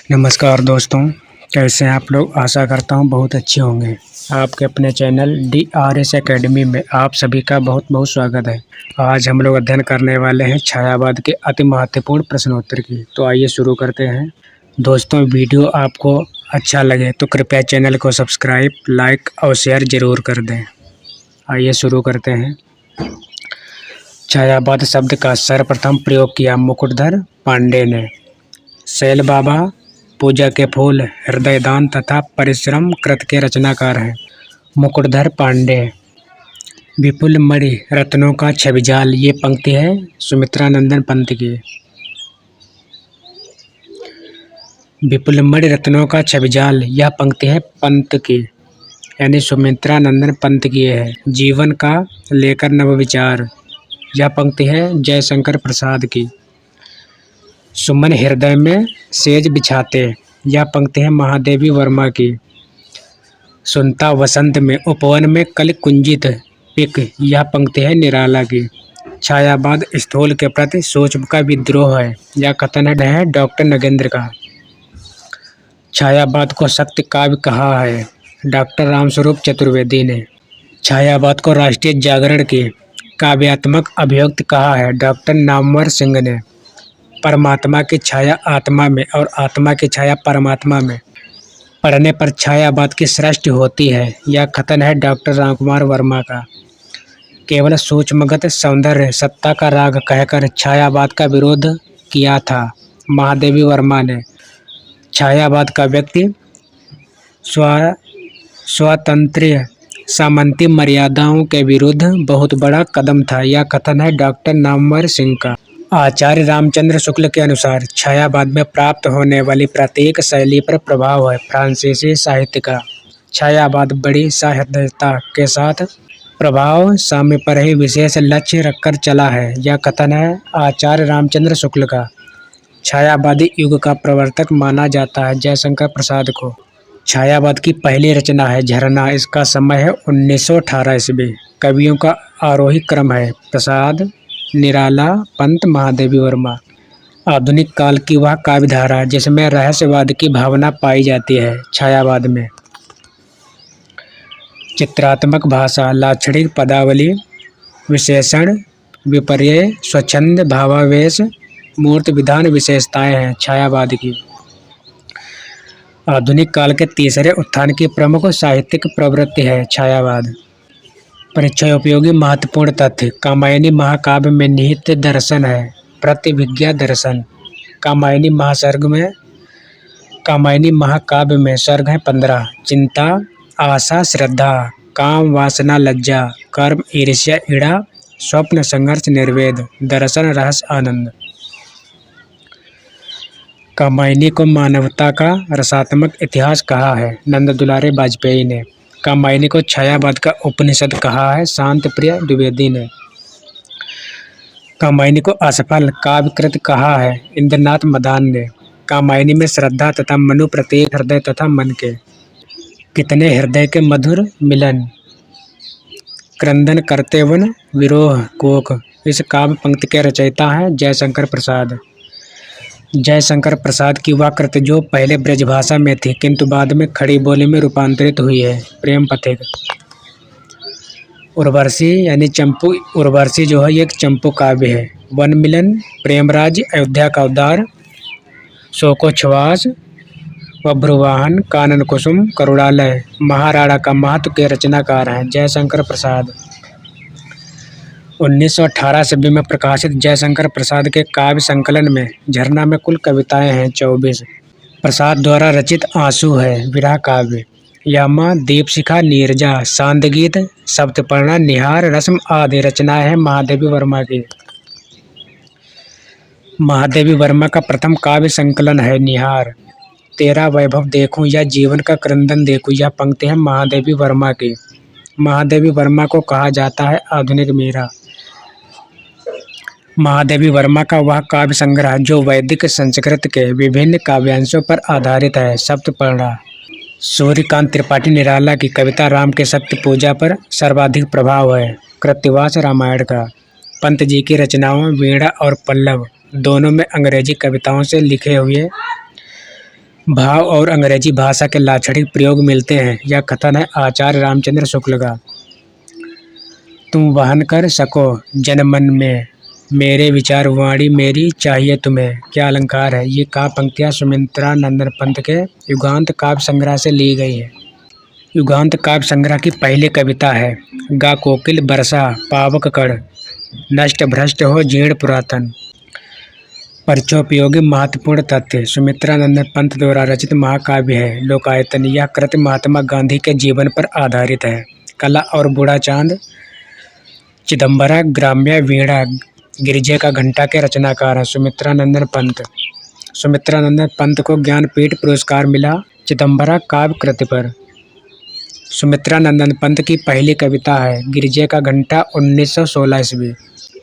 नमस्कार दोस्तों, कैसे हैं आप लोग। आशा करता हूं बहुत अच्छे होंगे। आपके अपने चैनल DRS एकेडमी में आप सभी का बहुत बहुत स्वागत है। आज हम लोग अध्ययन करने वाले हैं छायावाद के अति महत्वपूर्ण प्रश्नोत्तर की। तो आइए शुरू करते हैं। दोस्तों, वीडियो आपको अच्छा लगे तो कृपया चैनल को सब्सक्राइब, लाइक और शेयर ज़रूर कर दें। आइए शुरू करते हैं। छायावाद शब्द का सर्वप्रथम प्रयोग किया मुकुटधर पांडे ने। शैल बाबा पूजा के फूल, हृदयदान तथा परिश्रम कृत के रचनाकार हैं। मुकुटधर पांडे। विपुल मणि रत्नों का छविजाल, ये पंक्ति है सुमित्रानंदन पंत की। विपुल मणि रत्नों का छविजाल, यह पंक्ति है पंत की, यानी सुमित्रानंदन पंत की है। जीवन का लेकर नव विचार, यह पंक्ति है जयशंकर प्रसाद की। सुमन हृदय में सेज बिछाते, यह पंक्ति है महादेवी वर्मा की। सुनता वसंत में उपवन में कल कुंजित पिक, यह पंक्ति है निराला की। छायावाद स्थूल के प्रति सूक्ष्म का विद्रोह है, यह कथन है डॉक्टर नगेंद्र का। छायावाद को सत्य काव्य कहा है डॉक्टर रामस्वरूप चतुर्वेदी ने। छायावाद को राष्ट्रीय जागरण की काव्यात्मक अभिव्यक्ति कहा है डॉक्टर नामवर सिंह ने। परमात्मा की छाया आत्मा में और आत्मा की छाया परमात्मा में पढ़ने पर छायावाद की सृष्टि होती है, यह कथन है डॉक्टर रामकुमार वर्मा का। केवल सूक्ष्मगत सौंदर्य सत्ता का राग कहकर छायावाद का विरोध किया था महादेवी वर्मा ने। छायावाद का व्यक्ति स्वातंत्र्य सामंती मर्यादाओं के विरुद्ध बहुत बड़ा कदम था, यह कथन है डॉक्टर नामवर सिंह का। आचार्य रामचंद्र शुक्ल के अनुसार छायावाद में प्राप्त होने वाली प्रत्येक शैली पर प्रभाव है फ्रांसीसी साहित्य का। छायावाद बड़ी साहृदयता के साथ प्रभाव साम्य पर ही विशेष लक्ष्य रखकर चला है, यह कथन है आचार्य रामचंद्र शुक्ल का। छायावादी युग का प्रवर्तक माना जाता है जयशंकर प्रसाद को। छायावाद की पहली रचना है झरना, इसका समय है 1918 ईस्वी। कवियों का आरोही क्रम है प्रसाद, निराला, पंत, महादेवी वर्मा। आधुनिक काल की वह काव्यधारा जिसमें रहस्यवाद की भावना पाई जाती है छायावाद में। चित्रात्मक भाषा, लाक्षणिक पदावली, विशेषण, विपर्यय, स्वच्छंद, भावावेश, मूर्त विधान विशेषताएं हैं छायावाद की। आधुनिक काल के तीसरे उत्थान की प्रमुख साहित्यिक प्रवृत्ति है छायावाद। परिचयोपयोगी महत्वपूर्ण तथ्य, कामायनी महाकाव्य में निहित दर्शन है प्रतिभिज्ञा दर्शन। कामायनी महाकाव्य में सर्ग है 15। चिंता, आशा, श्रद्धा, काम, वासना, लज्जा, कर्म, ईर्ष्या, ईड़ा, स्वप्न, संघर्ष, निर्वेद, दर्शन, रहस्य, आनंद। कामायनी को मानवता का रसात्मक इतिहास कहा है नंद दुलारे वाजपेयी ने। कामायनी को छायावाद का उपनिषद कहा है शांत प्रिय द्विवेदी ने। कामायनी को असफल काव्यकृत कहा है इंद्रनाथ मदान ने। कामायनी में श्रद्धा तथा मनु प्रत्येक हृदय तथा मन के कितने हृदय के मधुर मिलन, क्रंदन करते वन विरोह कोक। इस काव्य पंक्ति के रचयिता हैं जयशंकर प्रसाद। जयशंकर प्रसाद की वह कृति जो पहले ब्रजभाषा में थी किंतु बाद में खड़ी बोली में रूपांतरित हुई है प्रेम पथिक। उर्वशी यानी चंपू, उर्वशी जो है ये एक चंपू काव्य है। वन मिलन, प्रेमराज, अयोध्या का उद्धार, शोकोच्छ्वास, बभ्रुवाहन, कानन कुसुम, करुणालय, महाराणा का महत्व के रचनाकार हैं जयशंकर प्रसाद। 1918 ईस्वी में प्रकाशित जयशंकर प्रसाद के काव्य संकलन में झरना में कुल कविताएं हैं 24। प्रसाद द्वारा रचित आंसू है विरह काव्य, यामा, दीपशिखा, नीरजा, सांदगीत, सप्तपर्णा, निहार, रस्म आदि रचनाएं हैं महादेवी वर्मा की। महादेवी वर्मा का प्रथम काव्य संकलन है निहार। तेरा वैभव देखूं या जीवन का क्रंदन देखूं, यह पंक्ति है महादेवी वर्मा की। महादेवी वर्मा को कहा जाता है आधुनिक मीरा। महादेवी वर्मा का वह काव्य संग्रह जो वैदिक संस्कृत के विभिन्न काव्यांशों पर आधारित है सप्तपर्णा। सूर्यकांत त्रिपाठी निराला की कविता राम के सत्य पूजा पर सर्वाधिक प्रभाव है कृत्तिवास रामायण का। पंत जी की रचनाओं वीणा और पल्लव दोनों में अंग्रेजी कविताओं से लिखे हुए भाव और अंग्रेजी भाषा के लाक्षणिक प्रयोग मिलते हैं। यह कथन है आचार्य रामचंद्र शुक्ल का। तुम वहन कर सको जनमन में, मेरे विचार वाणी मेरी चाहिए तुम्हें। क्या अलंकार है। ये काव्य पंक्तियाँ सुमित्रा नंदन पंत के युगांत काव्य संग्रह से ली गई है। युगांत काव्य संग्रह की पहली कविता है। गा कोकिल बरसा पावक कण, नष्ट भ्रष्ट हो जीर्ण पुरातन। परिचयोपयोगी महत्वपूर्ण तथ्य। सुमित्रा नंदन पंत द्वारा रचित महाकाव्य है लोकायतन। यह कृति महात्मा गांधी के जीवन पर आधारित है। कला और बूढ़ा चांद, चिदम्बरा, ग्राम्य, वीणा, गिरिजे का घंटा के रचनाकार हैं सुमित्रा नंदन पंत। सुमित्रा नंदन पंत को ज्ञानपीठ पुरस्कार मिला चिदम्बरा काव्य कृति पर। सुमित्रा नंदन पंत की पहली कविता है गिरिजे का घंटा 1916 ईस्वी।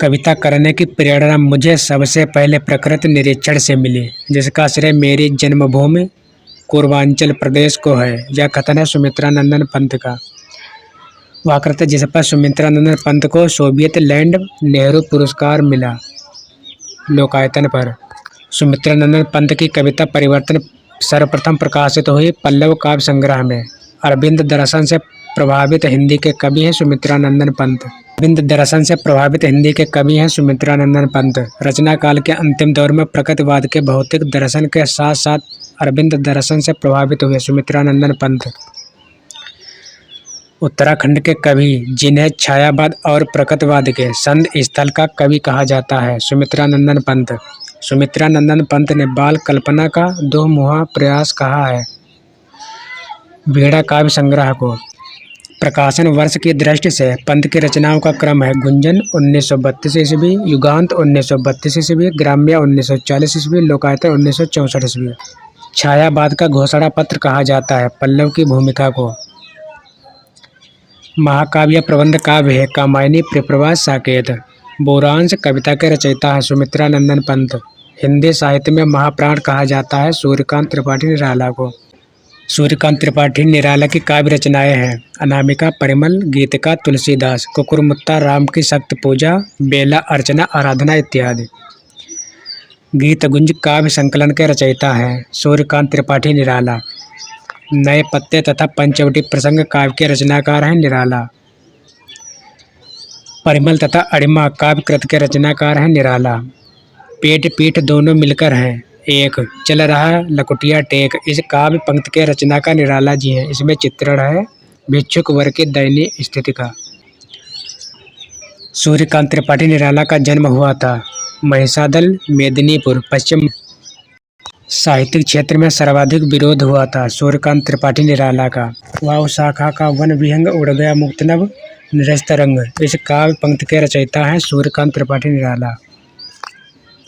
कविता करने की प्रेरणा मुझे सबसे पहले प्रकृति निरीक्षण से मिली, जिसका श्रेय मेरी जन्मभूमि पूर्वांचल प्रदेश को है। यह कथन है सुमित्रा नंदन पंत का। वह कृति जिस पर सुमित्रा नंदन पंत को सोवियत लैंड नेहरू पुरस्कार मिला लोकायतन पर। सुमित्रा नंदन पंत की कविता परिवर्तन सर्वप्रथम प्रकाशित हुई पल्लव काव्य संग्रह में। अरविंद दर्शन से प्रभावित हिंदी के कवि हैं सुमित्रा नंदन पंत। अरविंद दर्शन से प्रभावित हिंदी के कवि हैं सुमित्रा नंदन पंत। रचना काल के अंतिम दौर में प्रकृतिवाद के भौतिक दर्शन के साथ साथ अरविंद दर्शन से प्रभावित हुए सुमित्रा नंदन पंत। उत्तराखंड के कवि जिन्हें छायावाद और प्रकृतिवाद के संधि स्थल का कवि कहा जाता है सुमित्रा नंदन पंत। सुमित्रा नंदन पंत ने बाल कल्पना का दोमुहा प्रयास कहा है वीणा काव्य संग्रह को। प्रकाशन वर्ष की दृष्टि से पंत की रचनाओं का क्रम है गुंजन 1932 ईस्वी, युगांत 1932 ईस्वी, ग्राम्य 1940 ईस्वी, लोकायतन 1964 ईस्वी। छायावाद का घोषणा पत्र कहा जाता है पल्लव की भूमिका को। महाकाव्य प्रबंध काव्य है कामायनी, प्रियप्रवास, साकेत। बोरांश कविता के रचयिता है सुमित्रा नंदन पंत। हिंदी साहित्य में महाप्राण कहा जाता है सूर्यकांत त्रिपाठी निराला को। सूर्यकांत त्रिपाठी निराला की काव्य रचनाएं हैं अनामिका, परिमल, गीतिका, तुलसीदास, कुकुरमुत्ता, राम की शक्ति पूजा, बेला, अर्चना, आराधना इत्यादि। गीतगुंज काव्य संकलन के रचयिता हैं सूर्यकांत त्रिपाठी निराला। नए पत्ते तथा पंचवटी प्रसंग काव्य के रचनाकार हैं निराला। परिमल तथा अड़िमा काव्य कृत के रचनाकार हैं निराला। पेट पीठ दोनों मिलकर हैं एक, चल रहा लकुटिया टेक, इस काव्य पंक्ति के रचनाकार निराला जी हैं। इसमें चित्रण है भिक्षुक वर्ग की दयनीय स्थिति का। सूर्यकांत त्रिपाठी निराला का जन्म हुआ था महिषादल, मेदिनीपुर, पश्चिम। साहित्यिक क्षेत्र में सर्वाधिक विरोध हुआ था सूर्यकांत त्रिपाठी निराला का। वाव शाखा का वन विहंग उड़ गया मुक्तनभ निरस्तरंग, इस काव्य पंक्ति के रचयिता हैं सूर्यकांत त्रिपाठी निराला।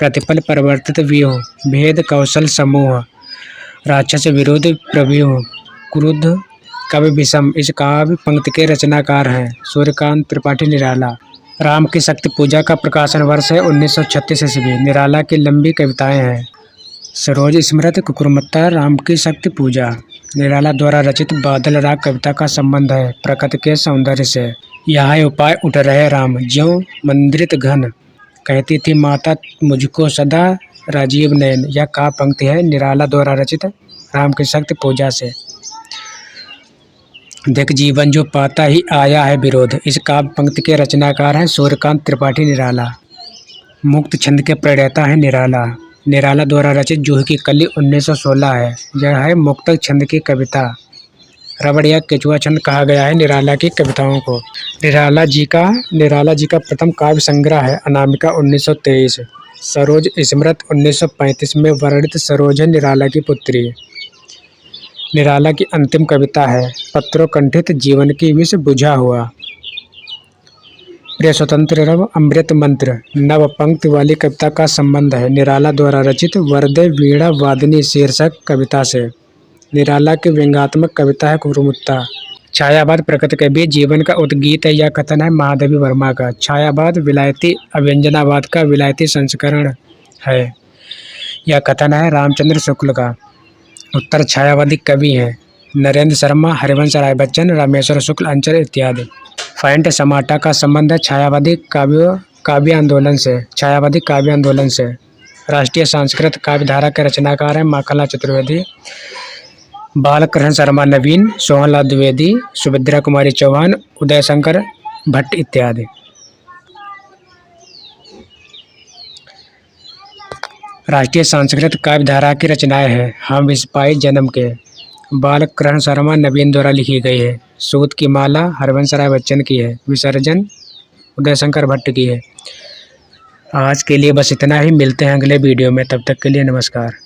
प्रतिपल परिवर्तित व्यूह, भेद कौशल समूह, राक्षस विरोध प्रव्यूह, क्रुद्ध कवि विषम, इस काव्य पंक्ति के रचनाकार हैं सूर्यकांत त्रिपाठी निराला। राम की शक्ति पूजा का प्रकाशन वर्ष है 1936 ईस्वी। निराला की लंबी कविताएं हैं सरोज स्मृत, कुकुरमुत्ता, राम की शक्ति पूजा। निराला द्वारा रचित बादल राग कविता का संबंध है प्रकृति के सौंदर्य से। यहाँ उपाय उठ रहे राम ज्यों मंद्रित घन, कहती थी माता मुझको सदा राजीव नयन। यह काव्य पंक्ति है निराला द्वारा रचित राम की शक्ति पूजा से। देख जीवन जो पाता ही आया है विरोध, इस काव्य पंक्ति के रचनाकार हैं सूर्यकांत त्रिपाठी निराला। मुक्त छंद के प्रणेता है निराला। निराला द्वारा रचित जूही की कली 1916 है। यह है मुक्त छंद की कविता। रबड़ या केचुआ छंद कहा गया है निराला की कविताओं को। निराला जी का प्रथम काव्य संग्रह है अनामिका 1923। सरोज स्मृत 1935 में वर्णित सरोज है निराला की पुत्री। निराला की अंतिम कविता है पत्रों कंठित जीवन की विष बुझा हुआ। प्रिय स्वतंत्र रव अमृत मंत्र नव पंक्ति वाली कविता का संबंध है निराला द्वारा रचित वरदे वीणा वादिनी शीर्षक कविता से। निराला की व्यंग्यात्मक कविता है कुकुरमुत्ता। छायावाद प्रकृति के बीच जीवन का उद्गीत है। यह कथन है महादेवी वर्मा का। छायावाद विलायती अव्यंजनावाद का विलायती संस्करण है। यह कथन है रामचंद्र शुक्ल का। उत्तर छायावादी कवि हैं नरेंद्र शर्मा, हरिवंश राय बच्चन, रामेश्वर शुक्ल, अंचल इत्यादि। फैंट समाटा का संबंध है छायावादी काव्य आंदोलन से। राष्ट्रीय संस्कृत काव्य धारा के रचनाकार हैं माखनलाल चतुर्वेदी। बालकृष्ण शर्मा नवीन, सोहनलाल द्विवेदी, सुभद्रा कुमारी चौहान, उदय शंकर भट्ट इत्यादि। राष्ट्रीय संस्कृत काव्य धारा की रचनाएं हैं। हम इस पाए जन्म के, बालकृष्ण शर्मा नवीन द्वारा लिखी गई है। सूत की माला हरवंश राय बच्चन की है। विसर्जन उदय शंकर भट्ट की है। आज के लिए बस इतना ही, मिलते हैं अगले वीडियो में, तब तक के लिए नमस्कार।